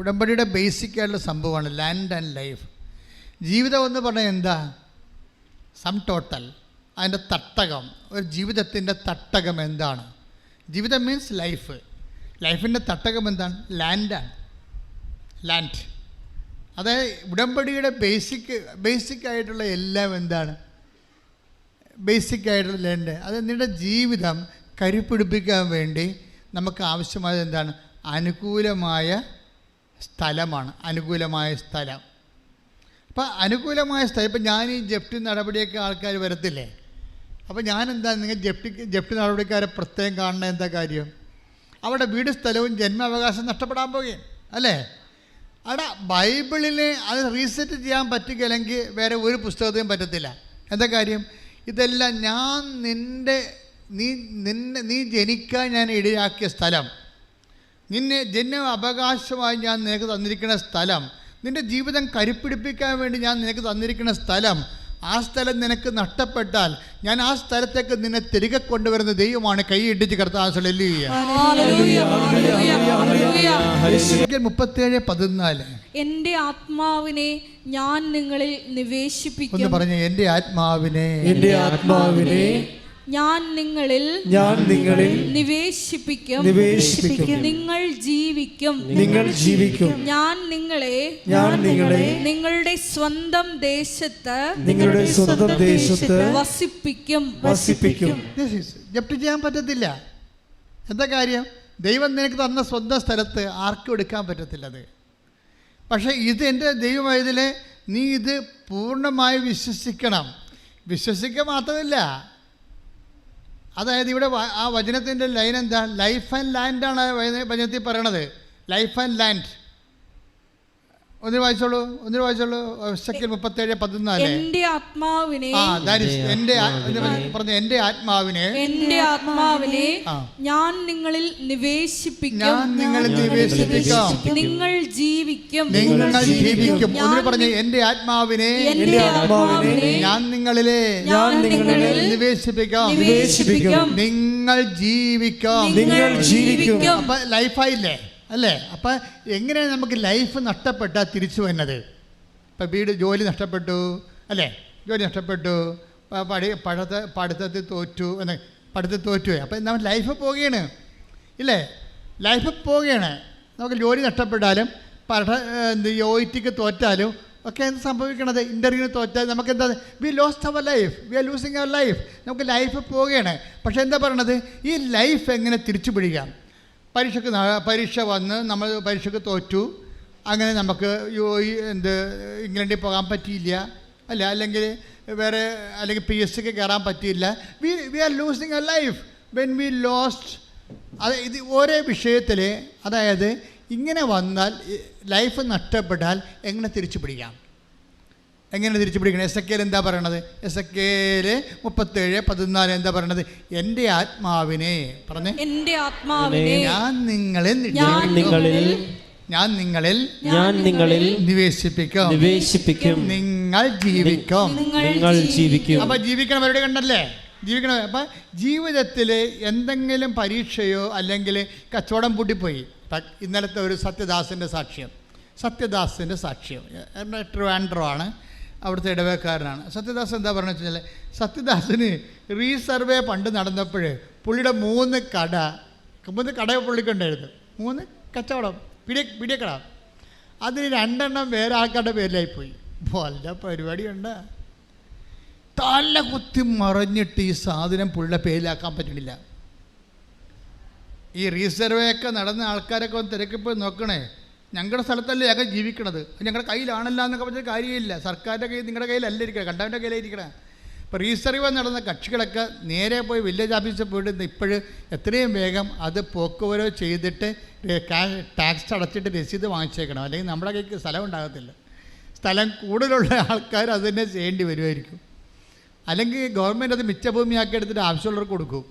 ഉടമ്പടിയുടെ ബേസിക് ആയിട്ടുള്ള സംഭവമാണ് ലാൻഡ് ആൻഡ് ലൈഫ്. ജീവിതം എന്ന് പറഞ്ഞാൽ എന്താ? സം ടോട്ടൽ, അതിൻ്റെ തട്ടകം, ഒരു ജീവിതത്തിൻ്റെ തട്ടകം എന്താണ്? ജീവിതം മീൻസ് ലൈഫ്. ലൈഫിൻ്റെ തട്ടകം എന്താണ്? ലാൻഡാണ്. ലാൻഡ്, അതായത് ഉടമ്പടിയുടെ ബേസിക് ആയിട്ടുള്ള എല്ലാം എന്താണ്? ബേസിക് ആയിട്ടുള്ള ലാൻഡ്. അത് നിങ്ങളുടെ ജീവിതം കരുപ്പിടിപ്പിക്കാൻ വേണ്ടി നമുക്ക് ആവശ്യമായത് എന്താണ്? അനുകൂലമായ സ്ഥലമാണ്. അനുകൂലമായ സ്ഥലം. അപ്പോൾ അനുകൂലമായ സ്ഥലം, ഇപ്പം ഞാൻ ഈ ജപ്തി നടപടിയൊക്കെ ആൾക്കാർ വരത്തില്ലേ, അപ്പോൾ ഞാനെന്താ, നിങ്ങൾ ജപ്തി നടപടിക്കാരെ പ്രത്യേകം കാണുന്ന എന്താ കാര്യം? അവിടെ വീട് സ്ഥലവും ജന്മാവകാശം നഷ്ടപ്പെടാൻ പോകുകയും അല്ലേ? അവിടെ ബൈബിളിനെ അത് റീസെറ്റ് ചെയ്യാൻ പറ്റുകയില്ലെങ്കിൽ വേറെ ഒരു പുസ്തകത്തിനും പറ്റത്തില്ല. എന്താ കാര്യം? ഇതെല്ലാം നീ ജനിക്കാൻ ഞാൻ ഇടയാക്കിയ സ്ഥലം, നിന്നെ ജന്മ അവകാശമായി ഞാൻ നിനക്ക് തന്നിരിക്കുന്ന സ്ഥലം, നിൻ്റെ ജീവിതം കരുപ്പിടിപ്പിക്കാൻ വേണ്ടി ഞാൻ നിനക്ക് തന്നിരിക്കുന്ന സ്ഥലം, ആ സ്ഥലം നിനക്ക് നഷ്ടപ്പെട്ടാൽ ഞാൻ ആ സ്ഥലത്തേക്ക് നിന്നെ തിരികെ കൊണ്ടുവരുന്ന ദൈവമാണ്. കൈ ഇടിച്ച് കർത്താവ് 37:14 എന്റെ ആത്മാവിനെ ഞാൻ നിങ്ങളിൽ നിവേശിപ്പിക്കും. ഒന്ന് പറഞ്ഞേ, എന്റെ ആത്മാവിനെ ഞാൻ നിങ്ങളിൽ നിവേശിപ്പിക്കും. നിങ്ങൾ ജീവിക്കും. ഞാൻ നിങ്ങളെ നിങ്ങളുടെ സ്വന്തം ദേശത്ത് വസിപ്പിക്കും. ജപ്തി ചെയ്യാൻ പറ്റത്തില്ല. എന്താ കാര്യം? ദൈവം നിനക്ക് തന്ന സ്വന്തം സ്ഥലത്ത് ആർക്കും എടുക്കാൻ പറ്റത്തില്ലത്. പക്ഷേ ഇത് എൻ്റെ ദൈവമായതിലെ നീ ഇത് പൂർണ്ണമായി വിശ്വസിക്കണം. വിശ്വസിക്കുക മാത്രമല്ല, അതായത് ഇവിടെ ആ വചനത്തിൻ്റെ ലൈൻ എന്താ? ലൈഫ് ആൻഡ് ലാൻഡാണ് വചനത്തിൽ പറയണത്. Life and land. ഒന്നിന് വായിച്ചോളൂ. 37:14. എന്റെ ആത്മാവിനെ ഞാൻ നിങ്ങളിൽ നിവേശിപ്പിക്കും. നിങ്ങൾ ജീവിക്കും. ഒന്നിന് പറഞ്ഞേ, എന്റെ ആത്മാവിനെ ഞാൻ നിങ്ങളിൽ നിവേശിപ്പിക്കാം. നിങ്ങൾ ജീവിക്കും. അപ്പൊ ലൈഫായില്ലേ അല്ലേ? അപ്പം എങ്ങനെയാണ് നമുക്ക് ലൈഫ് നഷ്ടപ്പെട്ടാൽ തിരിച്ചു വരുന്നത്? ഇപ്പം ജോലി നഷ്ടപ്പെട്ടു അല്ലേ? ജോലി നഷ്ടപ്പെട്ടു, പഠിത്തത്തിൽ തോറ്റു. അപ്പം നമ്മൾ ലൈഫ് പോവുകയാണ് ഇല്ലേ? ലൈഫ് പോവുകയാണ്. നമുക്ക് ജോലി നഷ്ടപ്പെട്ടാലും OITക്ക് തോറ്റാലും ഒക്കെ എന്ത് സംഭവിക്കണത്? ഇൻ്റർവ്യൂവിന് തോറ്റാൽ നമുക്ക് എന്താ? We lost our life, we are losing our life. നമുക്ക് ലൈഫ് പോവുകയാണ്. പക്ഷേ എന്താ പറയണത്? ഈ ലൈഫ് എങ്ങനെ തിരിച്ചു പിടിക്കാം? പരീക്ഷ വന്ന് നമ്മൾ പരീക്ഷയ്ക്ക് തോറ്റു, അങ്ങനെ നമുക്ക് ഇംഗ്ലണ്ടിൽ പോകാൻ പറ്റിയില്ല അല്ല, അല്ലെങ്കിൽ PSCക്ക് കയറാൻ പറ്റിയില്ല. We are losing a life when we lost. അത് ഇത് ഓരോ വിഷയത്തിൽ, അതായത് ഇങ്ങനെ വന്നാൽ ലൈഫ് നഷ്ടപ്പെട്ടാൽ എങ്ങനെ തിരിച്ചു പിടിക്കാം? എസെക്കിയേൽ എന്താ പറയണത്? എസെക്കിയേൽ 37:14 എന്താ പറയണത്? എന്റെ ആത്മാവിനെ ഞാൻ നിങ്ങളിൽ നിവേശിപ്പിക്കും. നിങ്ങൾ ജീവിക്കും. അപ്പൊ ജീവിക്കണവരുടെ കണ്ടല്ലേ? ജീവിക്കണം. അപ്പം ജീവിതത്തിൽ എന്തെങ്കിലും പരീക്ഷയോ അല്ലെങ്കിൽ കച്ചവടം പൂട്ടിപ്പോയി. ഇന്നലത്തെ ഒരു സത്യദാസിൻ്റെ സാക്ഷ്യം ട്രിവാൻഡ്രമാണ്, അവിടുത്തെ ഇടവേക്കാരനാണ്. സത്യദാസ് എന്താ പറഞ്ഞു വെച്ചാൽ, സത്യദാസിന് റീസർവേ പണ്ട് നടന്നപ്പോൾ പുള്ളിയുടെ 3 കട പുള്ളിക്കുണ്ടായിരുന്നു. 3 കച്ചവടം, പിടിയക്കട. അതിന് 2 വേറെ ആൾക്കാരുടെ പേരിലായിപ്പോയി. വല്ല പരിപാടിയുണ്ട്. തല കുത്തി മറിഞ്ഞിട്ട് ഈ സാധനം പുള്ളിയുടെ പേരിലാക്കാൻ പറ്റണില്ല. ഈ റീസർവേ ഒക്കെ നടന്ന ആൾക്കാരൊക്കെ ഒന്ന് തിരക്കിപ്പോയി നോക്കണേ. ഞങ്ങളുടെ സ്ഥലത്തല്ലേ ഞങ്ങൾ ജീവിക്കണത്, ഞങ്ങളുടെ കയ്യിലാണല്ലോ എന്നൊക്കെ പറഞ്ഞ കാര്യമില്ല. സർക്കാരിൻ്റെ കയ്യിൽ, നിങ്ങളുടെ കയ്യിലല്ല ഇരിക്കണം, കണ്ടവൻ്റെ കയ്യിലിരിക്കണേ. ഇപ്പോൾ റീസർവേ നടന്ന കക്ഷികളൊക്കെ നേരെ പോയി വില്ലേജ് ഓഫീസിൽ പോയിട്ട് ഇപ്പോഴും എത്രയും വേഗം അത് പോക്കുവരവ് ചെയ്തിട്ട് ടാക്സ് അടച്ചിട്ട് രസീത് വാങ്ങിച്ചേക്കണം. അല്ലെങ്കിൽ നമ്മുടെ കയ്ക്ക് സ്ഥലം ഉണ്ടാകത്തില്ല. സ്ഥലം കൂടുതലുള്ള ആൾക്കാർ അത് തന്നെ ചെയ്യേണ്ടി വരുമായിരിക്കും. അല്ലെങ്കിൽ ഗവൺമെൻറ് അത് മിച്ചഭൂമിയാക്കി എടുത്തിട്ട് ആവശ്യമുള്ളവർക്ക് കൊടുക്കും.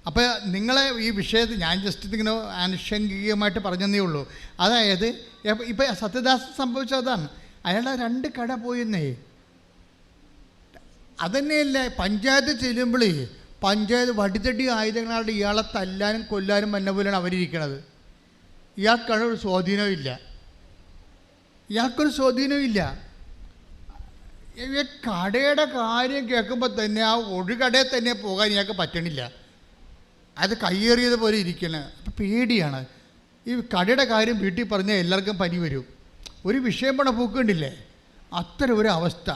അപ്പോൾ നിങ്ങളെ ഈ വിഷയത്തിൽ ഞാൻ ജസ്റ്റ് ഇങ്ങനെ ആനുഷംഗികമായിട്ട് പറഞ്ഞതേ ഉള്ളൂ. അതായത് ഇപ്പം സത്യദാസ് സംഭവിച്ചതാണ്. അയാളുടെ 2 കട പോയെന്നേ. അതന്നെയല്ല, പഞ്ചായത്ത് ചെല്ലുമ്പോൾ പഞ്ചായത്ത് വടിതടി ആയുധങ്ങളാണ് ഇയാളെ തല്ലാനും കൊല്ലാനും വന്ന പോലെയാണ് അവരിയ്ക്കണത്. ഇയാൾക്കൊരു സ്വാധീനവും ഇല്ല. ഈ കടയുടെ കാര്യം കേൾക്കുമ്പോൾ തന്നെ ആ ഒരു കടയിൽ തന്നെ പോകാൻ ഇയാൾക്ക് പറ്റണില്ല. അത് കയ്യേറിയത് പോലെ ഇരിക്കണം. അപ്പം പേടിയാണ്. ഈ കടയുടെ കാര്യം വീട്ടിൽ പറഞ്ഞാൽ എല്ലാവർക്കും പനി വരും. ഒരു വിഷയം പണ പൂക്കണ്ടില്ലേ, അത്തരം ഒരു അവസ്ഥ.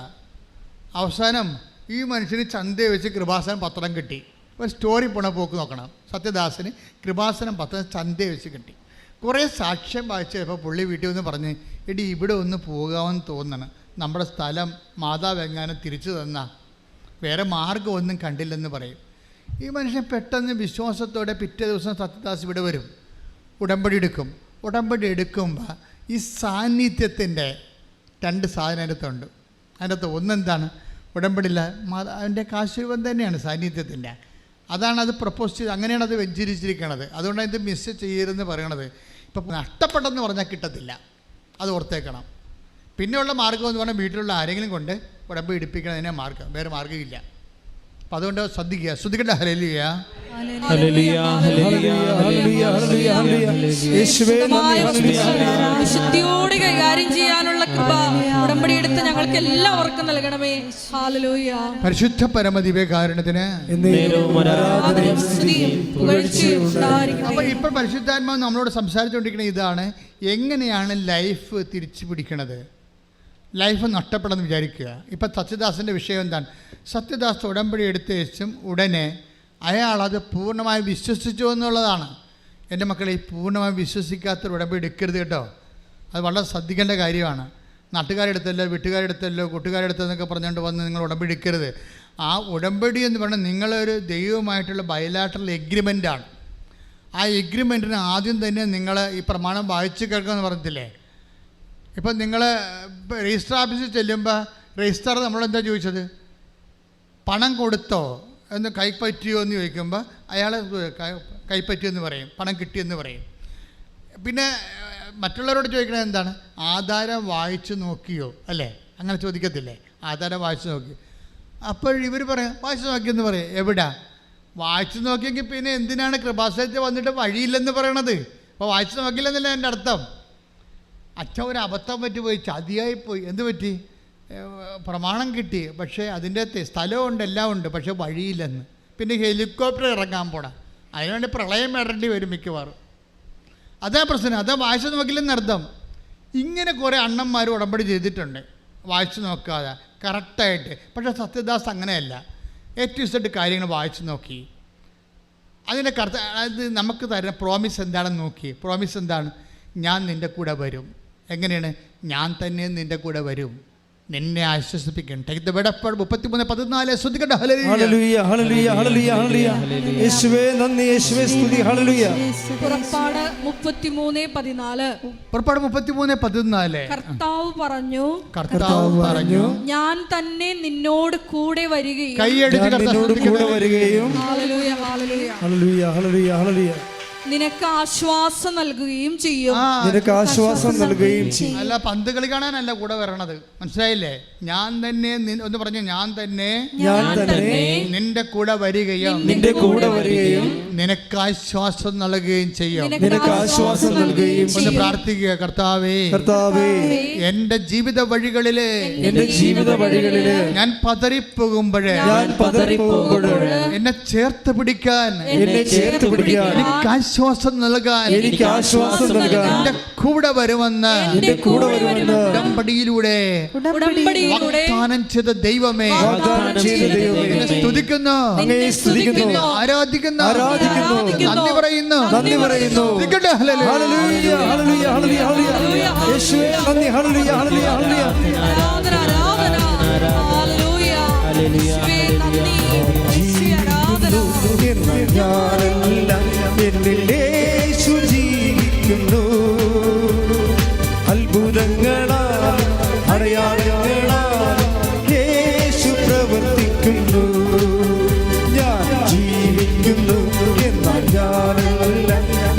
അവസാനം ഈ മനുഷ്യന് ചന്തയെ വെച്ച് കൃപാസനം പത്രം കിട്ടി. ഒരു സ്റ്റോറി പോണ പോക്ക് നോക്കണം. സത്യദാസന് കൃപാസനം പത്രം ചന്തയെ വെച്ച് കിട്ടി. കുറേ സാക്ഷ്യം വായിച്ചപ്പോൾ പുള്ളി വീട്ടിൽ വന്ന് പറഞ്ഞ്, എടി ഇവിടെ ഒന്ന് പോകാമെന്ന് തോന്നണം, നമ്മുടെ സ്ഥലം മാതാവ് എങ്ങാനും തിരിച്ചു തന്നാ, വേറെ മാർഗ്ഗമൊന്നും കണ്ടില്ലെന്ന് പറയും. ഈ മനുഷ്യൻ പെട്ടെന്ന് വിശ്വാസത്തോടെ പിറ്റേ ദിവസം സത്യദാസ് ഇവിടെ വരും, ഉടമ്പടി എടുക്കും. ഉടമ്പടി എടുക്കുമ്പോൾ ഈ സാന്നിധ്യത്തിൻ്റെ 2 സാധനം അതിനകത്തുണ്ട്. അതിനകത്ത് ഒന്നെന്താണ്, ഉടമ്പടിയില്ല അതിൻ്റെ കാശുരൂപം തന്നെയാണ് സാന്നിധ്യത്തിൻ്റെ. അതാണ് അത് പ്രപ്പോസ് ചെയ്ത്, അങ്ങനെയാണ് അത് വെഞ്ചരിച്ചിരിക്കണത്. അതുകൊണ്ടാണ് ഇത് മിസ് ചെയ്യരുതെന്ന് പറയണത്. ഇപ്പം നഷ്ടപ്പെട്ടെന്ന് പറഞ്ഞാൽ കിട്ടത്തില്ല, അത് ഓർത്തേക്കണം. പിന്നെയുള്ള മാർഗ്ഗം എന്ന് പറഞ്ഞാൽ വീട്ടിലുള്ള ആരെങ്കിലും കൊണ്ട് ഉടമ്പടി എടുപ്പിക്കണതിനെ മാർഗ്ഗം, വേറെ മാർഗ്ഗമില്ല. അപ്പം അതുകൊണ്ട് ശ്രദ്ധിക്കട്ടെ. ഹല്ലേലൂയ. വിശുദ്ധിയോടെ കൈകാര്യം ചെയ്യാനുള്ള കൃപ ഉടമ്പടി എടുത്ത് ഞങ്ങൾക്ക് എല്ലാവർക്കും നൽകണമേ. ഹല്ലേലൂയ. പരിശുദ്ധ പരമദിവ്യകാരുണ്യത്തിന്. അപ്പോൾ ഇപ്പോൾ പരിശുദ്ധാത്മാവ് നമ്മളോട് സംസാരിച്ചുകൊണ്ടിരിക്കുന്നത് ഇതാണ്, എങ്ങനെയാണ് ലൈഫ് തിരിച്ചു പിടിക്കണത്, ലൈഫ് നഷ്ടപ്പെടുമെന്ന് വിചാരിക്കുക. ഇപ്പം സത്യദാസിൻ്റെ വിഷയം എന്താണ്? സത്യദാസ് ഉടമ്പടി എടുത്ത ശേഷം ഉടനെ അയാളത് പൂർണ്ണമായി വിശ്വസിച്ചു എന്നുള്ളതാണ്. എൻ്റെ മക്കളെ, ഈ പൂർണ്ണമായി വിശ്വസിക്കാത്തൊരു ഉടമ്പടി എടുക്കരുത് കേട്ടോ. അത് വളരെ ശ്രദ്ധിക്കേണ്ട കാര്യമാണ്. നാട്ടുകാരെടുത്തല്ലോ, വീട്ടുകാരെടുത്തല്ലോ, കൂട്ടുകാരെടുത്തെന്നൊക്കെ പറഞ്ഞുകൊണ്ട് വന്ന് നിങ്ങൾ ഉടമ്പടി എടുക്കരുത്. ആ ഉടമ്പടി എന്ന് പറഞ്ഞാൽ നിങ്ങളൊരു ദൈവവുമായിട്ടുള്ള ബയലാറ്ററൽ എഗ്രിമെൻ്റാണ്. ആ എഗ്രിമെൻറ്റിന് ആദ്യം തന്നെ നിങ്ങൾ ഈ പ്രമാണം വായിച്ച് കേൾക്കുമെന്ന് പറഞ്ഞിട്ടില്ലേ. ഇപ്പം നിങ്ങൾ രജിസ്റ്റർ ഓഫീസിൽ ചെല്ലുമ്പോൾ രജിസ്റ്റർ നമ്മളെന്താ ചോദിച്ചത്, പണം കൊടുത്തോ എന്ന്, കൈപ്പറ്റിയോ എന്ന് ചോദിക്കുമ്പോൾ അയാൾ കൈപ്പറ്റിയെന്ന് പറയും, പണം കിട്ടിയെന്ന് പറയും. പിന്നെ മറ്റുള്ളവരോട് ചോദിക്കണത് എന്താണ്, ആധാരം വായിച്ചു നോക്കിയോ, അല്ലേ? അങ്ങനെ ചോദിക്കത്തില്ലേ, ആധാരം വായിച്ചു നോക്കി. അപ്പോൾ ഇവർ പറയും വായിച്ചു നോക്കിയെന്ന് പറയും. എവിടാ വായിച്ചു നോക്കിയെങ്കിൽ പിന്നെ എന്തിനാണ് കൃപാസനത്തിൽ വന്നിട്ട് വഴിയില്ലെന്ന് പറയണത്? അപ്പോൾ വായിച്ചു നോക്കില്ലെന്നല്ല എൻ്റെ അർത്ഥം. അച്ഛൻ ഒരു അബദ്ധം പറ്റിപ്പോയി, ചതിയായിപ്പോയി. എന്ത് പറ്റി? പ്രമാണം കിട്ടി, പക്ഷേ അതിൻ്റെ സ്ഥലമുണ്ട്, എല്ലാം ഉണ്ട്, പക്ഷേ വഴിയില്ലെന്ന്. പിന്നെ ഹെലികോപ്റ്റർ ഇറങ്ങാൻ പോണം, അതിനുവേണ്ടി പ്രളയം ഇടേണ്ടി വരും മിക്കവാറും. അതാ പ്രശ്നം, അതാ വായിച്ചു നോക്കില്ലെന്ന് അർത്ഥം. ഇങ്ങനെ കുറേ അണ്ണന്മാർ ഉടമ്പടി ചെയ്തിട്ടുണ്ട് വായിച്ചു നോക്കാതെ കറക്റ്റായിട്ട്. പക്ഷേ സത്യദാസ് അങ്ങനെയല്ല, ഏറ്റവും കാര്യങ്ങൾ വായിച്ചു നോക്കി. അതിൻ്റെ അത് നമുക്ക് തരുന്ന പ്രോമിസ് എന്താണെന്ന് നോക്കി. പ്രോമിസ് എന്താണ്? ഞാൻ നിൻ്റെ കൂടെ വരും. എങ്ങനെയാണ്? ഞാൻ തന്നെ നിൻ്റെ കൂടെ വരും, നിന്നെ ആശ്വസിപ്പിക്കണം. 33:14 ശ്രദ്ധിക്കട്ടെ. ഹല്ലേലൂയ, ഹല്ലേലൂയ, ഹല്ലേലൂയ, ഹല്ലേലൂയ. യേശുവേ നന്ദി, യേശുവേ സ്തുതി. ഹല്ലേലൂയ. പുറപ്പാട് 33:14. പുറപ്പാട് 33:14. കർത്താവ് പറഞ്ഞു, ഞാൻ തന്നെ നിന്നോട് കൂടെ വരികയും. കൈയടിച്ച് കർത്താവ് കൂടെ വരികയും. ഹല്ലേലൂയ, ഹല്ലേലൂയ, ഹല്ലേലൂയ, ഹല്ലേലൂയ, ഹല്ലേലൂയ. നിനക്ക് ആശ്വാസം നൽകുകയും ചെയ്യും. നിനക്ക് ആശ്വാസം നൽകുകയും ചെയ്യും. അല്ല, പന്ത് കളി കാണാനല്ല കൂടെ വരണത്, മനസ്സിലായില്ലേ? ഞാൻ തന്നെ ഒന്ന് പറഞ്ഞു, ഞാൻ തന്നെ നിന്റെ കൂടെ വരികയും നിനക്ക് ആശ്വാസം നൽകുകയും ചെയ്യും. നിനക്ക് ആശ്വാസം നൽകുകയും. ഒന്ന് പ്രാർത്ഥിക്കുക. കർത്താവേ, എന്റെ ജീവിത വഴികളില് ഞാൻ പതറിപ്പോകുമ്പോഴേ എന്നെ ചേർത്ത് പിടിക്കാൻ എനിക്ക് ആശ്വാസം നൽകാൻ എന്റെ കൂടെ വരുമെന്ന് ഉടമ്പടിയിലൂടെ വാഗ്ദാനം ചെയ്ത ദൈവമേ, സ്തുതിക്കുന്നു, ആരാധിക്കുന്നു, നന്ദി പറയുന്നു. യേശു ജീവിക്കുന്നു. അത്ഭുതങ്ങളാൽ അടയാളങ്ങളാൽ യേശു പ്രവർത്തിക്കുന്നു. ഞാൻ ജീവിക്കുന്നു എന്നാൽ ഞാനല്ല,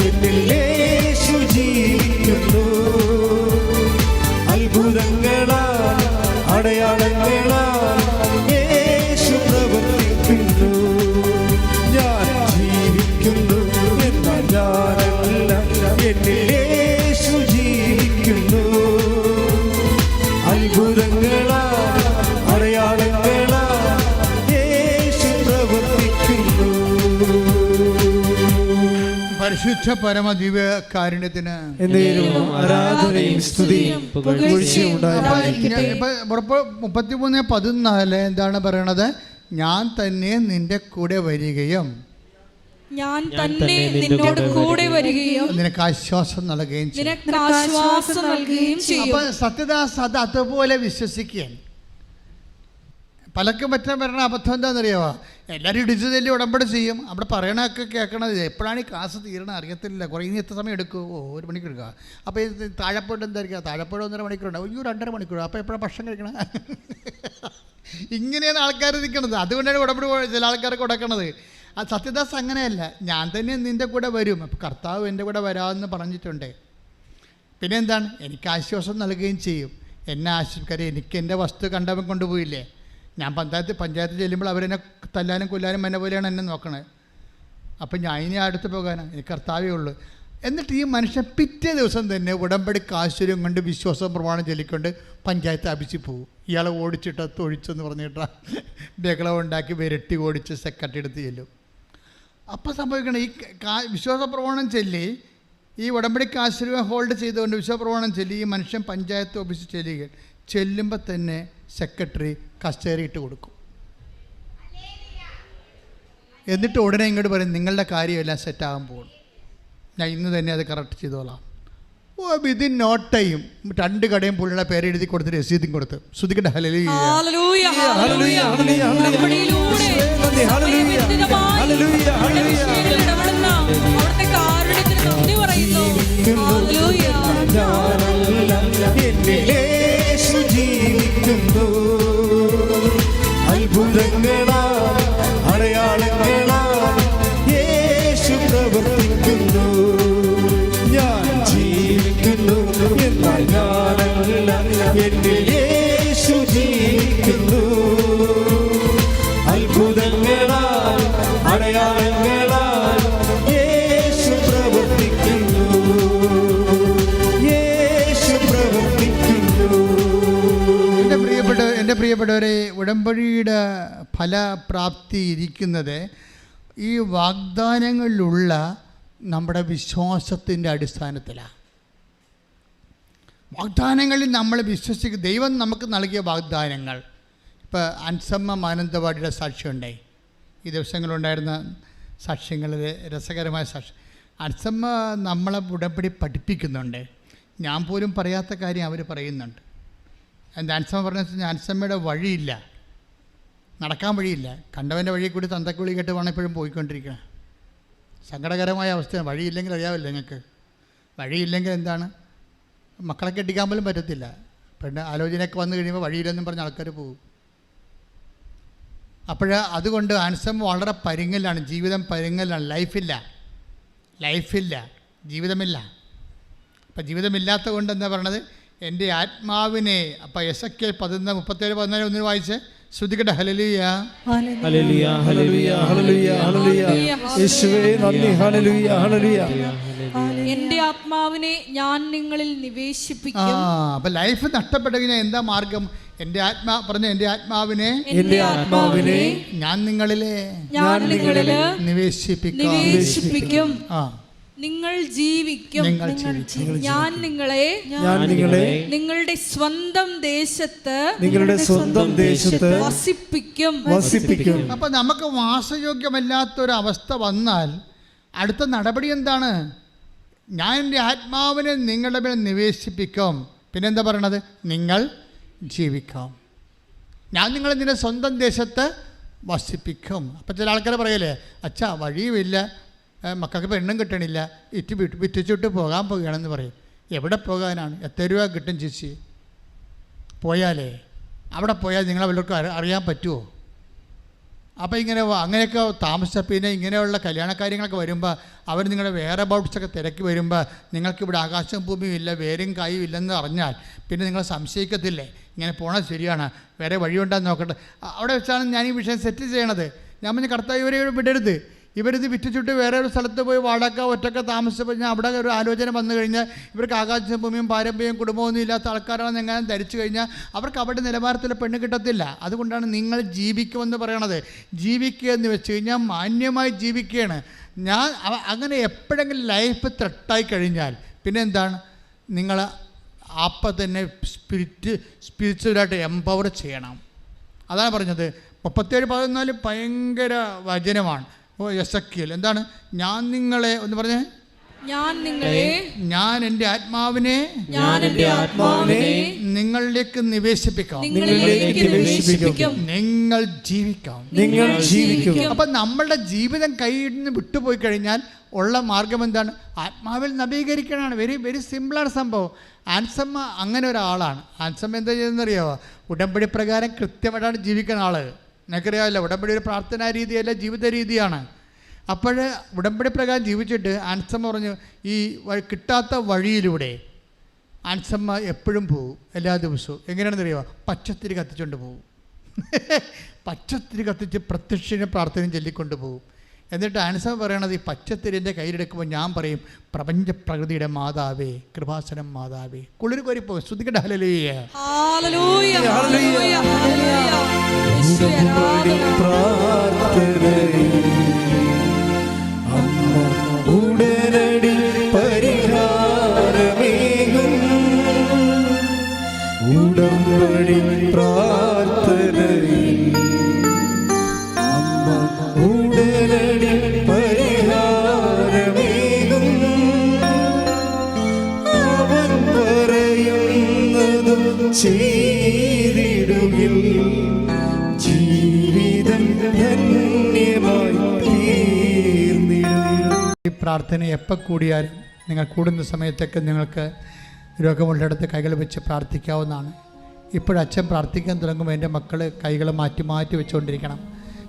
എന്നിൽ യേശു ജീവിക്കുന്നു. അത്ഭുതങ്ങളാൽ അടയാളങ്ങളാൽ യേശു പ്രവർത്തിക്കുന്നു. ഞാൻ ജീവിക്കുന്നു എന്നാൽ ഞാനല്ല, എന്നിൽ പരിശുദ്ധ പരമദിവ്യ കാരുണ്യത്തിന് എന്നേരവും ആരാധനയും സ്തുതിയും പുകഴ്ചയും ഉണ്ടായിരിക്കട്ടെ. ഇപ്പൊ 33:14 എന്താണ് പറയണത്? ഞാൻ തന്നെ നിന്റെ കൂടെ വരികയും ഞാൻ തന്നെ നിന്നോട് കൂടെ വരികയും നിനക്ക് ആശ്വാസം നൽകുകയും ചെയ്യും. നിനക്ക് ആശ്വാസം നൽകുകയും ചെയ്യും. അപ്പൊ സത്യദാസ് അത് അതുപോലെ വിശ്വസിക്കുകയാണ്. പലർക്കും പറ്റാൻ പറയുന്ന അബദ്ധം എന്താണെന്നറിയാമോ? എല്ലാവരും ഇടിച്ചു തല്ലി ഉടമ്പടി ചെയ്യും. അവിടെ പറയണതൊക്കെ കേൾക്കണത് എപ്പോഴാണ് ഈ ക്ലാസ് തീരണ അറിയത്തില്ല. കുറേ ഇനി എത്ര സമയം എടുക്കും? 1 മണിക്കൂർ എടുക്കുക. അപ്പോൾ ഈ താഴെപ്പോട്ട് എന്തായിരിക്കുക? താഴെപ്പോട്ട് 1.5 മണിക്കൂറുണ്ടാവും. 2.5 മണിക്കൂർ. അപ്പോൾ എപ്പോഴാണ് ഭക്ഷണം കഴിക്കണം? ഇങ്ങനെയാണ് ആൾക്കാർ നിൽക്കണത്. അതുകൊണ്ടാണ് ഉടമ്പടി ചില ആൾക്കാർക്ക് കൊടുക്കണത്. ആ സത്യദാസ് അങ്ങനെയല്ല. ഞാൻ തന്നെ നിൻ്റെ കൂടെ വരും. അപ്പോൾ കർത്താവ് എൻ്റെ കൂടെ വരാമെന്ന് പറഞ്ഞിട്ടുണ്ട്. പിന്നെ എന്താണ്? എനിക്ക് ആശ്വാസം നൽകുകയും ചെയ്യും. എന്നെ ആശ്വസിക്കാതെ എനിക്ക് എൻ്റെ വസ്തു കണ്ടവൻ കൊണ്ടുപോയില്ലേ. ഞാൻ പഞ്ചായത്ത് ചെല്ലുമ്പോൾ അവരെന്നെ തല്ലാനും കൊല്ലാനും എന്നെ പോലെയാണ് എന്നെ നോക്കണത്. അപ്പം ഞാൻ ഇനി അടുത്ത് പോകാനാണ്. എനിക്ക് കർത്താവേ ഉള്ളൂ. എന്നിട്ട് ഈ മനുഷ്യൻ പിറ്റേ ദിവസം തന്നെ ഉടമ്പടി കാശ്വര്യം കൊണ്ട് വിശ്വാസം പ്രമാണം ചൊല്ലിക്കൊണ്ട് പഞ്ചായത്ത് ആഫീസിൽ പോകും. ഇയാളെ ഓടിച്ചിട്ട് തൊഴിച്ചെന്ന് പറഞ്ഞിട്ട് ബഹളം ഉണ്ടാക്കി വിരട്ടി ഓടിച്ച് സെക്രട്ടറി എടുത്ത് ചെല്ലും. അപ്പോൾ സംഭവിക്കണം, ഈ വിശ്വാസ പ്രമാണം ചൊല്ലി ഈ ഉടമ്പടി കാശ്വര്യം ഹോൾഡ് ചെയ്തുകൊണ്ട് വിശ്വാസ പ്രമാണം ചൊല്ലി ഈ മനുഷ്യൻ പഞ്ചായത്ത് ഓഫീസിൽ ചെല്ലുമ്പോൾ തന്നെ സെക്രട്ടറി കസ്റ്റഡി ഇട്ട് കൊടുക്കും. എന്നിട്ട് ഉടനെ ഇങ്ങോട്ട് പറയും, നിങ്ങളുടെ കാര്യമെല്ലാം സെറ്റാകാൻ പോകും, ഞാൻ ഇന്ന് തന്നെ അത് കറക്റ്റ് ചെയ്തോളാം. വിതിൻ നോ ടൈം 2 കടയും പുള്ളിയുടെ പേര് എഴുതി കൊടുത്തിട്ട് രസീതും കൊടുത്ത് ശ്രുതിക്കട്ടെ. ഹല്ലേലൂയ. അത്ഭുതങ്ങളാൽ അടയാളങ്ങളാൽ യേശു പ്രവർത്തിക്കുന്നു. ഞാൻ ജീവിക്കുന്നു എന്നാൽ ഞാനല്ല, എന്നിൽ യേശു ജീവിക്കുന്നു. അത്ഭുതങ്ങളാൽ അടയാളങ്ങളാൽ യേശു പ്രവർത്തിക്കുന്നു. യേശു പ്രവർത്തിക്കുന്നു. എൻ്റെ പ്രിയപ്പെട്ടവരെ, ഉടമ്പടിയുടെ ഫലപ്രാപ്തി ഇരിക്കുന്നത് ഈ വാഗ്ദാനങ്ങളിലുള്ള നമ്മുടെ വിശ്വാസത്തിൻ്റെ അടിസ്ഥാനത്തിലാണ്. വാഗ്ദാനങ്ങളിൽ നമ്മൾ വിശ്വസിക്കുക. ദൈവം നമുക്ക് നൽകിയ വാഗ്ദാനങ്ങൾ. ഇപ്പോൾ അൻസമ്മ മാനന്തവാടിയുടെ സാക്ഷ്യമുണ്ടായി. ഈ ദിവസങ്ങളുണ്ടായിരുന്ന സാക്ഷ്യങ്ങളിൽ രസകരമായ സാക്ഷ്യം. അൻസമ്മ നമ്മളെ ഉടമ്പടി പഠിപ്പിക്കുന്നുണ്ട്. ഞാൻ പോലും പറയാത്ത കാര്യം അവർ പറയുന്നുണ്ട്. എന്താ അൻസമ്മ പറഞ്ഞ വെച്ചാൽ അൻസമ്മയുടെ വഴിയില്ല, നടക്കാൻ വഴിയില്ല. കണ്ടവൻ്റെ വഴിയിൽ കൂടി തന്തക്കുളി കേട്ട് വേണം ഇപ്പോഴും പോയിക്കൊണ്ടിരിക്കണം. സങ്കടകരമായ അവസ്ഥയാണ്. വഴിയില്ലെങ്കിൽ അറിയാമല്ലോ നിങ്ങൾക്ക്. വഴിയില്ലെങ്കിൽ എന്താണ്? മക്കളെ കെട്ടിക്കാൻ പോലും പറ്റത്തില്ല. പെണ്ണ് ആലോചനയൊക്കെ വന്നു കഴിയുമ്പോൾ വഴിയില്ലെന്നും പറഞ്ഞ് ആൾക്കാർ പോകും. അതുകൊണ്ട് ആൻസം വളരെ പരുങ്ങലാണ്. ജീവിതം പരുങ്ങലാണ്. ലൈഫില്ല, ജീവിതമില്ല. അപ്പം ജീവിതമില്ലാത്ത കൊണ്ട് എന്താ പറയണത്? എൻ്റെ ആത്മാവിനെ. അപ്പം എസെക്കിയേൽ 17:14 ഒന്ന് വായിച്ച് ശ്രുതിക്കട്ടെ. ഹല്ലേലൂയ, ഹല്ലേലൂയ, ഹല്ലേലൂയ, ഹല്ലേലൂയ, ഹല്ലേലൂയ. യേശുവേ നന്ദി. ഹല്ലേലൂയ, ഹല്ലേലൂയ. എൻ്റെ ആത്മാവിനെ ഞാൻ നിങ്ങളിൽ നിവേശിപ്പിക്കും. അപ്പം ലൈഫ് നഷ്ടപ്പെട്ടെങ്കിൽ എന്താ മാർഗം? എൻ്റെ ആത്മാവിനെ ഞാൻ നിങ്ങളിലെ നിവേശിപ്പിക്കും. നിങ്ങൾ ജീവിക്കും. ഞാൻ നിങ്ങളെ നിങ്ങളുടെ സ്വന്തം ദേശത്ത് വസിപ്പിക്കും. അപ്പൊ നമുക്ക് വാസയോഗ്യമല്ലാത്തൊരവസ്ഥ വന്നാൽ അടുത്ത നടപടി എന്താണ്? ഞാൻ എൻ്റെ ആത്മാവിനെ നിങ്ങളുടെ മേൽ നിവേശിപ്പിക്കും. പിന്നെന്താ പറയണത്? നിങ്ങൾ ജീവിക്കാം. ഞാൻ നിങ്ങളെ നിന്റെ സ്വന്തം ദേശത്ത് വസിപ്പിക്കും. അപ്പം ചില ആൾക്കാർ പറയല്ലേ, അച്ഛാ വഴിയുമില്ല, മക്കൾക്ക് പെണ്ണും കിട്ടണില്ല, വിറ്റിച്ചിട്ട് പോകാൻ പോകുകയാണെന്ന് പറയും. എവിടെ പോകാനാണ്? എത്ര രൂപ കിട്ടും ചേച്ചി? പോയാലേ അവിടെ പോയാൽ നിങ്ങളെ വല്ലവർക്കും അറിയാൻ പറ്റുമോ? അപ്പോൾ അങ്ങനെയൊക്കെ താമസിച്ച പിന്നെ ഇങ്ങനെയുള്ള കല്യാണ കാര്യങ്ങളൊക്കെ വരുമ്പോൾ അവർ നിങ്ങളുടെ വേറെ ബൗട്ട്സൊക്കെ തിരക്കി വരുമ്പോൾ നിങ്ങൾക്കിവിടെ ആകാശവും ഭൂമിയും ഇല്ല, വേരും കായും ഇല്ലെന്ന് അറിഞ്ഞാൽ പിന്നെ നിങ്ങൾ സംശയിക്കത്തില്ലേ? ഇങ്ങനെ പോണത് ശരിയാണ്, വേറെ വഴിയുണ്ടാന്ന് നോക്കട്ടെ. അവിടെ വെച്ചാണ് ഞാൻ ഈ വിഷയം സെറ്റ് ചെയ്യണത്. ഞാൻ പറഞ്ഞ കർത്താവ് ഇവരെ വിടരുത്. ഇവരിത് വിറ്റിച്ചിട്ട് വേറെ ഒരു സ്ഥലത്ത് പോയി വാടക ഒറ്റയ്ക്ക് താമസിച്ചപ്പോൾ ഞാൻ അവിടെ ഒരു ആലോചന വന്നു കഴിഞ്ഞാൽ ഇവർക്ക് ആകാശഭൂമിയും പാരമ്പര്യവും കുടുംബമൊന്നും ഇല്ലാത്ത ആൾക്കാരാണെന്ന് എങ്ങനെ ധരിച്ചു കഴിഞ്ഞാൽ അവർക്ക് അവിടെ നിലവാരത്തിൽ പെണ്ണ് കിട്ടത്തില്ല. അതുകൊണ്ടാണ് നിങ്ങൾ ജീവിക്കുമെന്ന് പറയണത്. ജീവിക്കുക എന്ന് വെച്ച് കഴിഞ്ഞാൽ മാന്യമായി ജീവിക്കുകയാണ്. ഞാൻ അങ്ങനെ എപ്പോഴെങ്കിലും ലൈഫ് ത്രട്ടായി കഴിഞ്ഞാൽ പിന്നെ എന്താണ്, നിങ്ങൾ അപ്പം തന്നെ സ്പിരിച്വലായിട്ട് എംപവർ ചെയ്യണം. അതാണ് പറഞ്ഞത്. 37:14 ഭയങ്കര വചനമാണ്. എസെക്കിയേൽ എന്താണ്, ഞാൻ നിങ്ങളെ ഒന്ന് പറഞ്ഞേ, ഞാൻ എൻ്റെ ആത്മാവിനെ നിങ്ങളിലേക്ക് നിവേശിപ്പിക്കാം, നിങ്ങൾ ജീവിക്കാം. അപ്പം നമ്മളുടെ ജീവിതം കയ്യിൽ നിന്ന് വിട്ടുപോയി കഴിഞ്ഞാൽ ഉള്ള മാർഗം എന്താണ്, ആത്മാവിൽ നവീകരിക്കണമാണ്. വെരി സിമ്പിളാണ് സംഭവം. ആൻസമ്മ അങ്ങനെ ഒരാളാണ്. ആൻസമ്മ എന്താ ചെയ്തെന്നറിയാമോ, ഉടമ്പടി പ്രകാരം കൃത്യമായിട്ടാണ് ജീവിക്കുന്ന ആൾ. നിനക്കറിയാമല്ലോ, ഉടമ്പടി ഒരു പ്രാർത്ഥനാ രീതിയല്ല, ജീവിത രീതിയാണ്. അപ്പോൾ ഉടമ്പടി പ്രകാരം ജീവിച്ചിട്ട് ആൻസമ്മ പറഞ്ഞു, ഈ കിട്ടാത്ത വഴിയിലൂടെ ആൻസമ്മ എപ്പോഴും പോവും, എല്ലാ ദിവസവും. എങ്ങനെയാണെന്നറിയാമോ, പച്ചത്തിരി കത്തിച്ചുകൊണ്ട് പോവും. പച്ചത്തിരി കത്തിച്ച് പ്രത്യക്ഷനും പ്രാർത്ഥനയും ചൊല്ലിക്കൊണ്ട് പോവും. എന്നിട്ട് ആൻസമ്മ പറയണത്, ഈ പച്ചത്തിരിൻ്റെ കയ്യിലെടുക്കുമ്പോൾ ഞാൻ പറയും, പ്രപഞ്ച പ്രകൃതിയുടെ മാതാവേ, കൃപാസനം മാതാവേ, കുളിർ കോരിപ്പോ ശ്രുതിക്കട്ടെ. ഹല്ലേലൂയ. ഉടനടി പരിഹാരമേകും ഉടമ്പടി പ്രാർത്ഥനയിൽ അമ്മ ഉടനടി പരിഹാരമേകും അവൻ പറയുന്നതും ചെയ്തിടുകിൽ ജീവിതം ധന്യമായി ഈ പ്രാർത്ഥന എപ്പോൾ കൂടിയാലും നിങ്ങൾ കൂടുന്ന സമയത്തൊക്കെ നിങ്ങൾക്ക് രോഗമുള്ളിടത്ത് കൈകൾ വെച്ച് പ്രാർത്ഥിക്കാവുന്നതാണ്. ഇപ്പോഴച്ഛൻ പ്രാർത്ഥിക്കാൻ തുടങ്ങുമ്പോൾ എൻ്റെ മക്കൾ കൈകൾ മാറ്റി മാറ്റി വെച്ചുകൊണ്ടിരിക്കണം.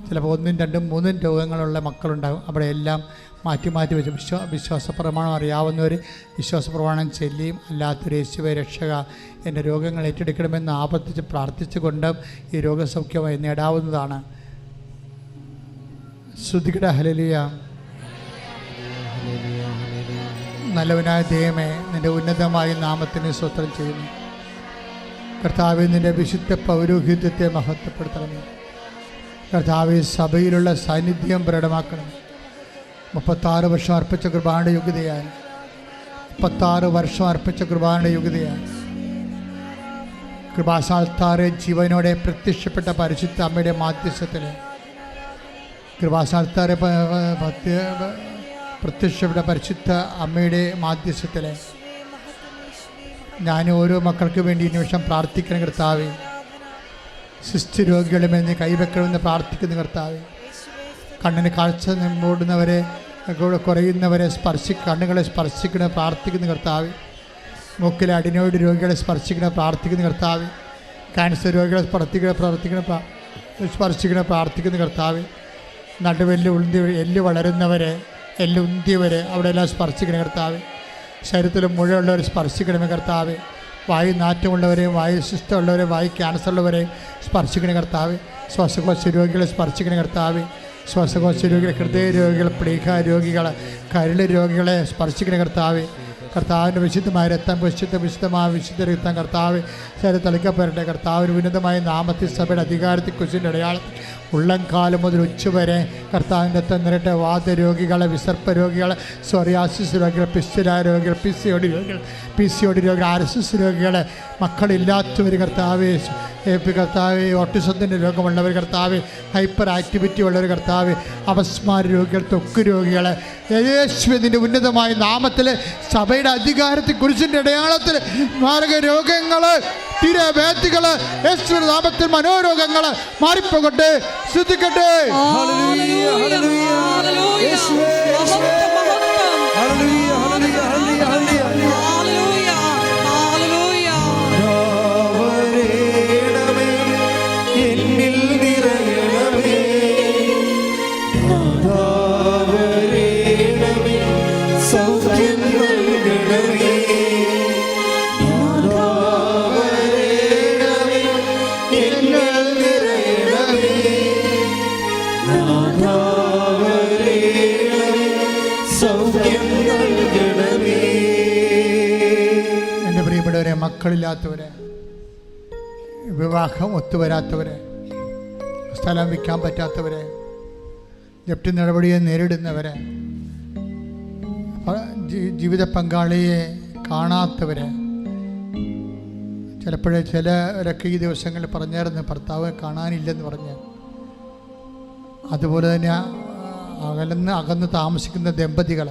ചിലപ്പോൾ 1, 2, 3 രോഗങ്ങളുള്ള മക്കളുണ്ടാകും. അവിടെ എല്ലാം മാറ്റി മാറ്റി വെച്ച് വിശ്വാസ പ്രമാണം അറിയാവുന്നവർ വിശ്വാസ പ്രമാണം ചൊല്ലിയും അല്ലാത്തൊരു യേശുവേ രക്ഷക എൻ്റെ രോഗങ്ങൾ ഏറ്റെടുക്കണമെന്ന് ആവർത്തിച്ച് പ്രാർത്ഥിച്ചുകൊണ്ട് ഈ രോഗസൗഖ്യമായി നേടാവുന്നതാണ്. ശ്രുതികട. ഹല്ലേലൂയ. നല്ലവനായ ദൈവമേ, നിൻ്റെ ഉന്നതമായ നാമത്തിന് സ്തോത്രം ചെയ്യുന്നു. കർത്താവേ, നിൻ്റെ വിശുദ്ധ പൗരോഹിത്യത്തെ മഹത്വപ്പെടുത്തണമേ. കർത്താവേ, സഭയിലുള്ള സാന്നിധ്യം പ്രകടമാക്കണം. 36 വർഷം അർപ്പിച്ച കൃപാണ യോഗ്യതയാണ്. 36 വർഷം അർപ്പിച്ച കൃപാണ യോഗ്യതയാണ്. കൃപാസാൽത്താറെ ജീവനോടെ പ്രത്യക്ഷപ്പെട്ട പരിശുദ്ധ അമ്മയുടെ മാധ്യസ്ഥത്തിൽ കൃപാസാൽത്താറെ പ്രത്യക്ഷപ്പെട്ട പരിശുദ്ധ അമ്മയുടെ മാധ്യസ്ഥത്തിൽ ഞാൻ ഓരോ മക്കൾക്ക് വേണ്ടി ഈ നിമിഷം പ്രാർത്ഥിക്കണം കർത്താവേ. സിസ്റ്റ് രോഗികളുമെന്ന് കൈവെക്കണമെന്ന് പ്രാർത്ഥിക്കുന്ന കർത്താവേ. കണ്ണിന് കാഴ്ച മൂടുന്നവരെ കുറയുന്നവരെ കണ്ണുകളെ സ്പർശിക്കണം പ്രാർത്ഥിക്കുന്ന കർത്താവേ. മൂക്കിലെ അടിനോട് രോഗികളെ സ്പർശിക്കണം പ്രാർത്ഥിക്കുന്ന കർത്താവേ. ക്യാൻസർ രോഗികളെ സ്പർശിക്കണം പ്രാർത്ഥിക്കുന്ന കർത്താവേ. നടുവെല്ല് എല്ല് വളരുന്നവരെ, എല്ല് ഉന്തിയവരെ അവിടെ എല്ലാം സ്പർശിക്കണേ കർത്താവേ. ശരീരത്തിൽ മുഴയുള്ളവരെ സ്പർശിക്കണമേ കർത്താവേ. വായു നാറ്റമുള്ളവരെയും വായു ശിഷ്ടമുള്ളവരെയും വായു ക്യാൻസറുള്ളവരെയും സ്പർശിക്കണേ കർത്താവേ. ശ്വാസകോശ രോഗികളെ സ്പർശിക്കണേ കർത്താവേ. ശ്വാസകോശ രോഗികൾ, ഹൃദയ രോഗികൾ, പ്ലീഹ രോഗികൾ, കരൾ രോഗികളെ സ്പർശിക്കണേ കർത്താവേ. കർത്താവിൻ്റെ വിശുദ്ധമായ രക്തം, വിശുദ്ധമായ വിശുദ്ധ രക്തം കർത്താവ് ശരീരം തളിക്കപ്പെടട്ടെ. കർത്താവിന് ഉന്നതമായ നാമത്തിൽ സഭയുടെ അധികാരത്തിൽ കുശിൻ്റെ അടയാളത്തിൽ ഉള്ളംകാലം മുതൽ ഉച്ചവരെ കർത്താവിൻ്റെ രക്തം നിരട്ടെ. വാദരോഗികളെ, വിസർപ്പ രോഗികളെ, സോറിയാസിസ് രോഗികൾ, പിസ്റ്റില രോഗികൾ, PCOD രോഗികൾ, RSS രോഗികളെ, മക്കളില്ലാത്തവർ കർത്താവേ, കർത്താവെ, ഓട്ടിസത്തിൻ്റെ രോഗമുള്ളവർ കർത്താവെ, ഹൈപ്പർ ആക്ടിവിറ്റി ഉള്ളവർ കർത്താവെ, അപസ്മാര രോഗികൾ, ത്വക്ക് രോഗികളെ യേശുവിൻ്റെ ഉന്നതമായ നാമത്തിൽ സഭയുടെ അധികാരത്തിൽ കുരിശിൻ്റെ അടയാളത്തിൽ മാരക രോഗങ്ങൾ, തീരവേദികൾ യേശുവിൻ്റെ നാമത്തിൽ മനോരോഗങ്ങൾ മാറിപ്പോകട്ടെ. ശ്രദ്ധിക്കട്ടെ. നാഥാവരേ പ്രിയപ്പെട്ടവരെ, മക്കളില്ലാത്തവരെ, വിവാഹം ഒത്തുവരാത്തവരെ, സ്ഥലം വിൽക്കാൻ പറ്റാത്തവരെ, ജപ്തി നടപടിയെ നേരിടുന്നവരെ, ജീവിത പങ്കാളിയെ കാണാത്തവരെ, ചിലപ്പോഴേ ചിലരൊക്കെ ഈ ദിവസങ്ങളിൽ പറഞ്ഞായിരുന്നു ഭർത്താവ് കാണാനില്ലെന്ന് പറഞ്ഞ്. അതുപോലെ തന്നെ അകന്ന് താമസിക്കുന്ന ദമ്പതികൾ,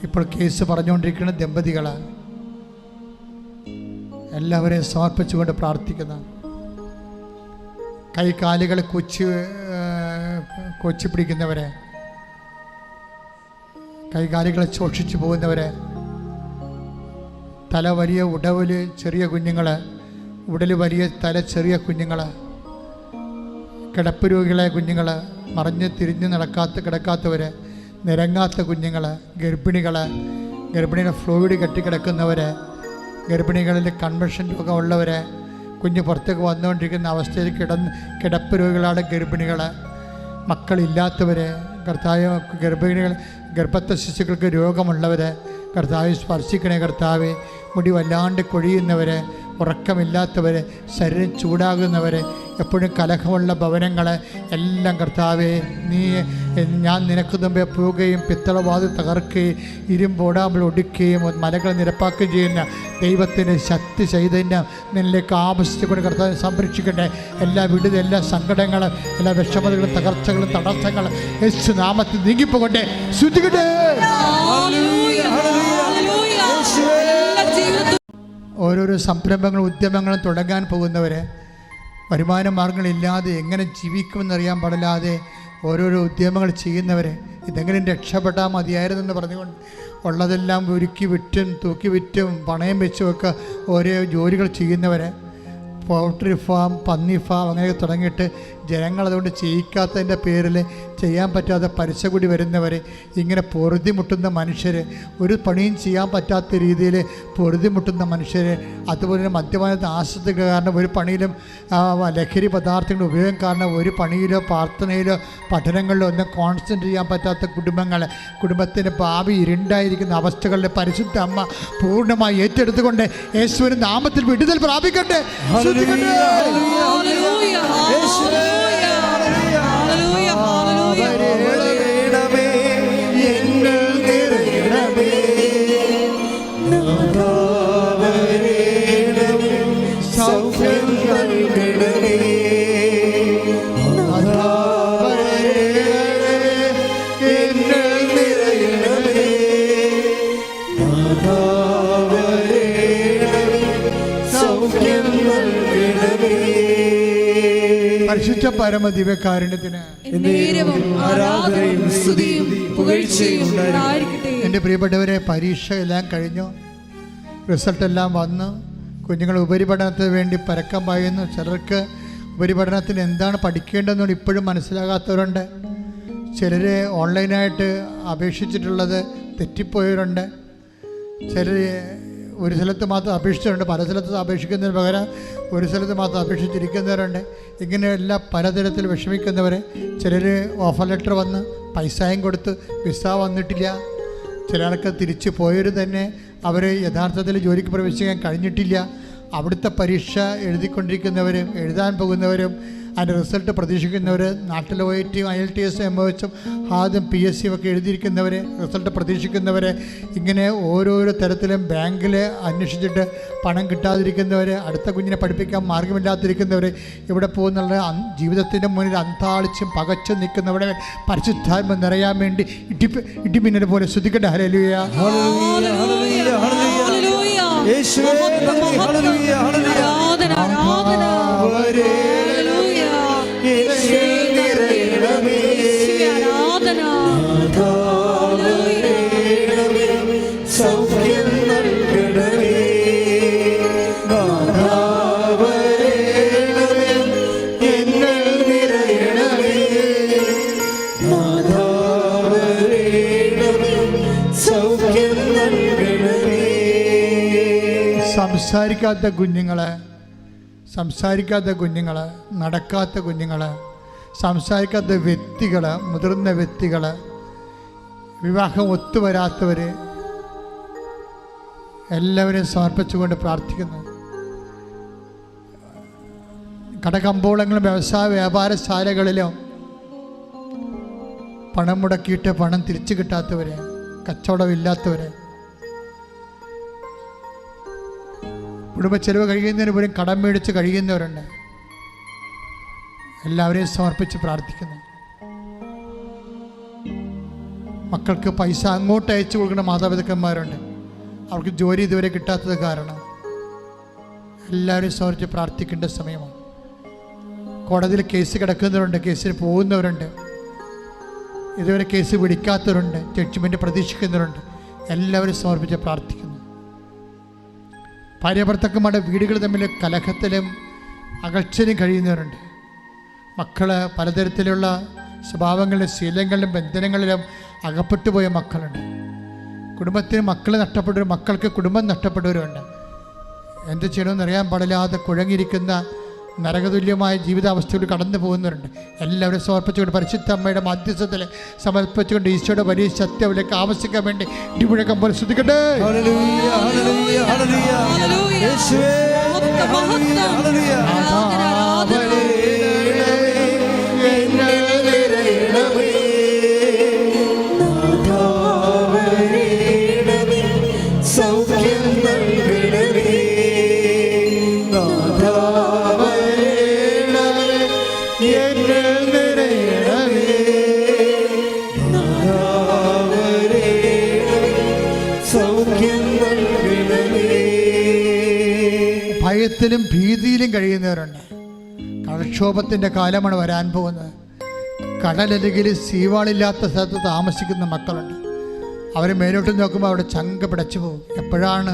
ഇപ്പോൾ കേസ് പറഞ്ഞുകൊണ്ടിരിക്കുന്ന ദമ്പതികൾ, എല്ലാവരെയും സമർപ്പിച്ചുകൊണ്ട് പ്രാർത്ഥിക്കുന്ന, കൈകാലുകൾ കൊച്ചി പിടിക്കുന്നവരെ, കൈകാലുകളെ ശോഷിച്ചു പോകുന്നവരെ, തല വലിയ ഉടല് ചെറിയ കുഞ്ഞുങ്ങൾ, ഉടല് വലിയ തല ചെറിയ കുഞ്ഞുങ്ങൾ, കിടപ്പ് രോഗികളെ കുഞ്ഞുങ്ങൾ, മറിഞ്ഞ് തിരിഞ്ഞ് കിടക്കാത്തവർ, നിരങ്ങാത്ത കുഞ്ഞുങ്ങൾ, ഗർഭിണികളെ ഫ്ലൂയിഡ് കെട്ടിക്കിടക്കുന്നവർ, ഗർഭിണികളിൽ കൺവെൻഷൻ രോഗമുള്ളവർ, കുഞ്ഞ് പുറത്തേക്ക് വന്നുകൊണ്ടിരിക്കുന്ന അവസ്ഥയിൽ കിടപ്പ് രോഗികളാണ് ഗർഭിണികൾ, മക്കളില്ലാത്തവർ, ഗർഭസ്ഥ ശിശുക്കൾക്ക് രോഗമുള്ളവർ, കർത്താവ് സ്പർശിക്കണേ കർത്താവ്. മുടി വല്ലാണ്ട് കൊഴിയുന്നവർ, ഉറക്കമില്ലാത്തവർ, ശരീരം ചൂടാകുന്നവർ, എപ്പോഴും കലഹമുള്ള ഭവനങ്ങൾ എല്ലാം കർത്താവെ ഞാൻ നിനക്ക് മുമ്പേ പോവുകയും പിത്തളവാത് തകർക്കുകയും ഇരുമ്പോടാമ്പൽ ഒടുക്കുകയും മലകൾ നിരപ്പാക്കുകയും ചെയ്യുന്ന ദൈവത്തിൻ്റെ ശക്തി ചൈതന്യം നിന്നിലേക്ക് ആവശ്യിച്ചുകൊണ്ട് കർത്താവിനെ സംരക്ഷിക്കട്ടെ. എല്ലാ വിടുതലും, എല്ലാ സങ്കടങ്ങളും, എല്ലാ വിഷമതകളും, തകർച്ചകളും, തടസ്സങ്ങളും യേശു നാമത്തിൽ നീങ്ങിപ്പോകട്ടെ. ശ്രദ്ധിക്കട്ടെ. ഓരോരോ സംരംഭങ്ങളും ഉദ്യമങ്ങളും തുടങ്ങാൻ പോകുന്നവരെ, വരുമാന മാർഗങ്ങളില്ലാതെ എങ്ങനെ ജീവിക്കുമെന്നറിയാൻ പാടില്ലാതെ ഓരോരോ ഉദ്യമങ്ങൾ ചെയ്യുന്നവരെ, ഇതെങ്കിലും രക്ഷപ്പെട്ടാൽ മതിയായിരുന്നെന്ന് പറഞ്ഞുകൊണ്ട് ഉള്ളതെല്ലാം ഒരുക്കി വിറ്റും തൂക്കി വിറ്റും പണയം വെച്ചുമൊക്കെ ഓരോ ജോലികൾ ചെയ്യുന്നവരെ, പൗൾട്രി ഫാം, പന്നി ഫാം അങ്ങനെയൊക്കെ തുടങ്ങിയിട്ട് ജനങ്ങളതുകൊണ്ട് ചെയ്യിക്കാത്തതിൻ്റെ പേരിൽ ചെയ്യാൻ പറ്റാതെ പലിശ കൂടി വരുന്നവർ, ഇങ്ങനെ പൊറുതിമുട്ടുന്ന മനുഷ്യർ, ഒരു പണിയും ചെയ്യാൻ പറ്റാത്ത രീതിയിൽ പൊറുതിമുട്ടുന്ന മനുഷ്യർ, അതുപോലെ തന്നെ മദ്യപാനത്തെ ആശ്രയിക്കുക കാരണം ഒരു പണിയിലും ലഹരി പദാർത്ഥങ്ങളുടെ ഉപയോഗം കാരണം ഒരു പണിയിലോ പ്രാർത്ഥനയിലോ പഠനങ്ങളിലോ ഒന്നും കോൺസെൻട്രേറ്റ് ചെയ്യാൻ പറ്റാത്ത കുടുംബത്തിൻ്റെ ഭാവി ഇരുണ്ടായിരിക്കുന്ന അവസ്ഥകളിലെ പരിശുദ്ധ അമ്മ പൂർണ്ണമായി ഏറ്റെടുത്തുകൊണ്ട് യേശുവിൻ്റെ നാമത്തിൽ വിടുതൽ പ്രാപിക്കട്ടെ. പരിശുദ്ധ പരമ ദിവ്യകാരുണ്യത്തിന് എൻ്റെ പ്രിയപ്പെട്ടവരെ, പരീക്ഷ എല്ലാം കഴിഞ്ഞു, റിസൾട്ടെല്ലാം വന്നു, കുഞ്ഞുങ്ങൾ ഉപരിപഠനത്തിന് വേണ്ടി പരക്കം പായുന്നു. ചിലർക്ക് ഉപരിപഠനത്തിന് എന്താണ് പഠിക്കേണ്ടതെന്ന് ഇപ്പോഴും മനസ്സിലാകാത്തവരുണ്ട്. ചിലർ ഓൺലൈനായിട്ട് അപേക്ഷിച്ചിട്ടുള്ളത് തെറ്റിപ്പോയവരുണ്ട്. ചിലർ ഒരു സ്ഥലത്ത് മാത്രം അപേക്ഷിച്ചിട്ടുണ്ട്, പല സ്ഥലത്ത് അപേക്ഷിക്കുന്നതിന് പകരം ഒരു സ്ഥലത്ത് മാത്രം അപേക്ഷിച്ചിരിക്കുന്നവരുണ്ട്. ഇങ്ങനെയെല്ലാം പലതരത്തിൽ വിഷമിക്കുന്നവർ, ചിലർ ഓഫർ ലെറ്റർ വന്ന് പൈസയും കൊടുത്ത് വിസ വന്നിട്ടില്ല. ചിലർക്ക് തിരിച്ചു പോയവർ തന്നെ അവർ യഥാർത്ഥത്തിൽ ജോലിക്ക് പ്രവേശിക്കാൻ കഴിഞ്ഞിട്ടില്ല. അവിടുത്തെ പരീക്ഷ എഴുതിക്കൊണ്ടിരിക്കുന്നവരും എഴുതാൻ പോകുന്നവരും അതിൻ്റെ റിസൾട്ട് പ്രതീക്ഷിക്കുന്നവർ, നാട്ടിൽ OITയും IELTS MOHും ആദ്യം PSC ഒക്കെ എഴുതിയിരിക്കുന്നവർ, റിസൾട്ട് പ്രതീക്ഷിക്കുന്നവർ, ഇങ്ങനെ ഓരോരോ തരത്തിലും ബാങ്കിൽ അന്വേഷിച്ചിട്ട് പണം കിട്ടാതിരിക്കുന്നവർ, അടുത്ത കുഞ്ഞിനെ പഠിപ്പിക്കാൻ മാർഗമില്ലാതിരിക്കുന്നവർ, ഇവിടെ പോകുന്നുള്ള ജീവിതത്തിൻ്റെ മുന്നിൽ അന്താളിച്ചും പകച്ചും നിൽക്കുന്നവരെ പരിശുദ്ധാത്മ നിറയാൻ വേണ്ടി ഇടിമിന്നൽ പോലെ ശ്രദ്ധിക്കട്ടെ. ഹല്ലേലൂയ, സംസാരിക്കാത്ത കുഞ്ഞുങ്ങൾ, നടക്കാത്ത കുഞ്ഞുങ്ങൾ, സംസാരിക്കാത്ത വ്യക്തികൾ, മുതിർന്ന വ്യക്തികൾ, വിവാഹം ഒത്തുവരാത്തവർ, എല്ലാവരെയും സമർപ്പിച്ചുകൊണ്ട് പ്രാർത്ഥിക്കുന്നു. കടകമ്പോളങ്ങളും വ്യവസായ വ്യാപാരശാലകളിലും പണം മുടക്കിയിട്ട് പണം തിരിച്ചു കിട്ടാത്തവരെ, കച്ചവടമില്ലാത്തവരെ, കുടുംബ ചെലവ് കഴിയുന്നതിന് പോലും കടം മേടിച്ച് കഴിയുന്നവരുണ്ട്. എല്ലാവരെയും സമർപ്പിച്ച് പ്രാർത്ഥിക്കുന്നു. മക്കൾക്ക് പൈസ അങ്ങോട്ട് അയച്ചു കൊടുക്കുന്ന മാതാപിതാക്കന്മാരുണ്ട്, അവർക്ക് ജോലി ഇതുവരെ കിട്ടാത്തത് കാരണം. എല്ലാവരെയും സമർപ്പിച്ച് പ്രാർത്ഥിക്കേണ്ട സമയമാണ്. കോടതിയിൽ കേസ് കിടക്കുന്നവരുണ്ട്, കേസിന് പോകുന്നവരുണ്ട്, ഇതുവരെ കേസ് പിടിക്കാത്തവരുണ്ട്, ജഡ്ജ്മെൻറ്റ് പ്രതീക്ഷിക്കുന്നവരുണ്ട്. എല്ലാവരും സമർപ്പിച്ച് പ്രാർത്ഥിക്കുന്നു. ഭാര്യാഭർത്താക്കന്മാരുടെ വീടുകൾ തമ്മിൽ കലഹത്തിലും അകൽച്ചയിലും കഴിയുന്നവരുണ്ട്. മക്കൾ പലതരത്തിലുള്ള സ്വഭാവങ്ങളിലും ശീലങ്ങളിലും ബന്ധനങ്ങളിലും അകപ്പെട്ടു പോയ മക്കളുണ്ട്. കുടുംബത്തിന് മക്കൾ നഷ്ടപ്പെട്ടവരും മക്കൾക്ക് കുടുംബം നഷ്ടപ്പെട്ടവരുമുണ്ട്. എന്ത് ചെയ്യണമെന്ന് അറിയാൻ പാടില്ലാതെ കുഴങ്ങിയിരിക്കുന്ന നരകതുല്യമായ ജീവിതാവസ്ഥയിൽ കടന്നു പോകുന്നവരുണ്ട്. എല്ലാവരും സമർപ്പിച്ചുകൊണ്ട് പരിശുദ്ധ അമ്മയുടെ മധ്യസ്ഥത്തിൽ സമർപ്പിച്ചുകൊണ്ട് ഈശോയുടെ വലിയ സത്യത്തിലേക്ക് ആവശ്യിക്കാൻ വേണ്ടി ഇടിമുഴക്കം പോലെ ശ്രദ്ധിക്കട്ടെ. ഹല്ലേലൂയ, ഹല്ലേലൂയ, ഹല്ലേലൂയ. യേശുവേ, ഹല്ലേലൂയ, ഹല്ലേലൂയ. സൗഖ്യം നൽകണമേ, ഭയത്തിലും ഭീതിയിലും കഴിയുന്നവരുണ്ട്. കടക്ഷോഭത്തിൻ്റെ കാലമാണ് വരാൻ പോകുന്നത്. കടലരികിൽ സീവാളില്ലാത്ത സ്ഥലത്ത് താമസിക്കുന്ന മക്കളുണ്ട്. അവർ മേലോട്ട് നോക്കുമ്പോൾ അവിടെ ചങ്ക പിടച്ചു പോകും. എപ്പോഴാണ്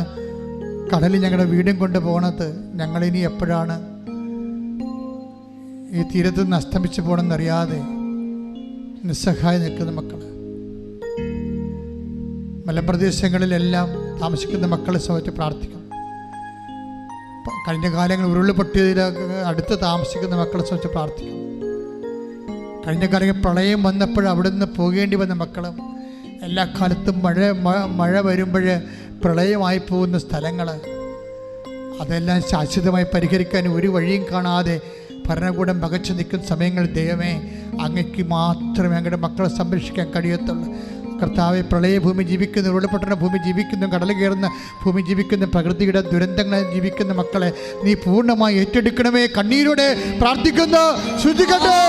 കടലിൽ ഞങ്ങളുടെ വീടും കൊണ്ട് പോകണത്, ഞങ്ങളിനി എപ്പോഴാണ് ഈ തീരത്ത് നിന്ന് അസ്തമിച്ച് പോകണമെന്നറിയാതെ നിസ്സഹായം നിൽക്കുന്ന മക്കൾ. മലമ്പ്രദേശങ്ങളിലെല്ലാം താമസിക്കുന്ന മക്കളെ സംബന്ധിച്ച് പ്രാർത്ഥിക്കണം. കഴിഞ്ഞ കാലങ്ങളിൽ ഉരുൾപൊട്ടിയതിൽ അടുത്ത് താമസിക്കുന്ന മക്കളെ സംബന്ധിച്ച് പ്രാർത്ഥിക്കണം. കഴിഞ്ഞ കാലങ്ങളിൽ പ്രളയം വന്നപ്പോൾ അവിടെ നിന്ന് പോകേണ്ടി വന്ന മക്കളും, എല്ലാ കാലത്തും മഴ വരുമ്പോൾ പ്രളയമായി പോകുന്ന സ്ഥലങ്ങൾ, അതെല്ലാം ശാശ്വതമായി പരിഹരിക്കാൻ ഒരു വഴിയും കാണാതെ ഭരണകൂടം പകച്ചു നിൽക്കുന്ന സമയങ്ങൾ ദൈവമേ അങ്ങയ്ക്ക് മാത്രമേ അങ്ങയുടെ മക്കളെ സംരക്ഷിക്കാൻ കഴിയത്തുള്ളൂ. കർത്താവെ, പ്രളയഭൂമി ജീവിക്കുന്ന, ഉരുൾപൊട്ടുന്ന ഭൂമി ജീവിക്കുന്ന, കടൽ കയറുന്ന ഭൂമി ജീവിക്കുന്ന, പ്രകൃതിയുടെ ദുരന്തങ്ങൾ ജീവിക്കുന്ന മക്കളെ നീ പൂർണ്ണമായി ഏറ്റെടുക്കണമേ. കണ്ണീരോടെ പ്രാർത്ഥിക്കുന്നു. ശ്രദ്ധിക്കട്ടെ.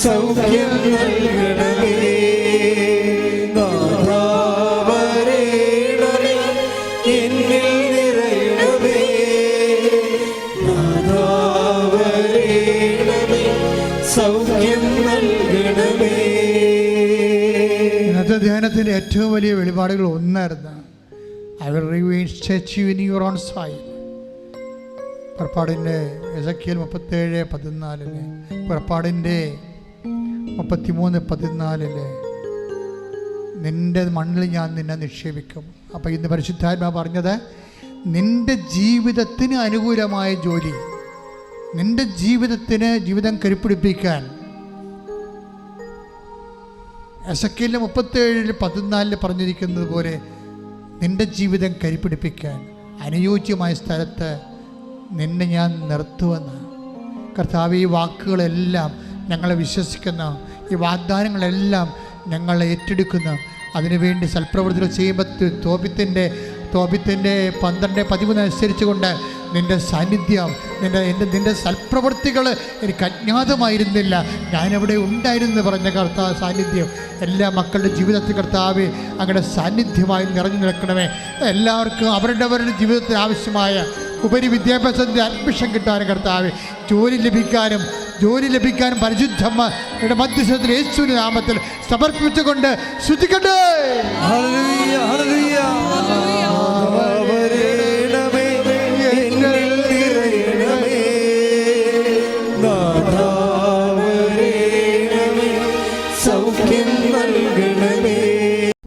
സൗഖ്യം നൽകണമേ, എന്നിൽ നിറയണമേ, സൗഖ്യം നൽകണമേ. ഇന്നത്തെ ധ്യാനത്തിൻ്റെ ഏറ്റവും വലിയ വെളിപാടുകൾ ഒന്നായിരുന്നു, I will remain statue in your own soil. പുറപ്പാടിൻ്റെ എസെക്കിയേൽ 37:14, പുറപ്പാടിൻ്റെ 33:14, നിൻ്റെ മണ്ണിൽ ഞാൻ നിന്നെ നിക്ഷേപിക്കും. അപ്പോൾ ഇന്ന് പരിശുദ്ധാത്മാ പറഞ്ഞത്, നിൻ്റെ ജീവിതത്തിന് അനുകൂലമായ ജോലി, നിൻ്റെ ജീവിതം കരുപ്പിടിപ്പിക്കാൻ എസെക്കിയേൽ 37:14 പറഞ്ഞിരിക്കുന്നത് പോലെ നിൻ്റെ ജീവിതം കരുപ്പിടിപ്പിക്കാൻ അനുയോജ്യമായ സ്ഥലത്ത് നിന്നെ ഞാൻ നിർത്തുമെന്ന്. കർത്താവ്, ഈ വാക്കുകളെല്ലാം ഞങ്ങളെ വിശ്വസിക്കുന്ന, ഈ വാഗ്ദാനങ്ങളെല്ലാം ഞങ്ങളെ ഏറ്റെടുക്കുന്ന, അതിനുവേണ്ടി സൽപ്രവൃത്തികൾ ചെയ്യുമ്പോൾ തോബിത്തിൻ്റെ 12:13 അനുസരിച്ചുകൊണ്ട് നിൻ്റെ സാന്നിധ്യം, നിൻ്റെ സൽപ്രവൃത്തികൾ എനിക്ക് അജ്ഞാതമായിരുന്നില്ല, ഞാനവിടെ ഉണ്ടായിരുന്നു പറഞ്ഞ കർത്താവ് സാന്നിധ്യം എല്ലാ മക്കളുടെ ജീവിതത്തിൽ കർത്താവ് അങ്ങയുടെ സാന്നിധ്യമായി നിറഞ്ഞു നിൽക്കണമേ. എല്ലാവർക്കും അവരുടെ ജീവിതത്തിൽ ആവശ്യമായ ഉപരി വിദ്യാഭ്യാസത്തിൻ്റെ അഡ്മിഷൻ കിട്ടാനും കർത്താവ്, ജോലി ലഭിക്കാനും പരിശുദ്ധമ്മയുടെ മധ്യസ്ഥത്തിൽ യേശുവിന്റെ നാമത്തിൽ സമർപ്പിച്ചുകൊണ്ട് ശ്രദ്ധിക്കട്ടെ. ഹല്ലേലൂയ.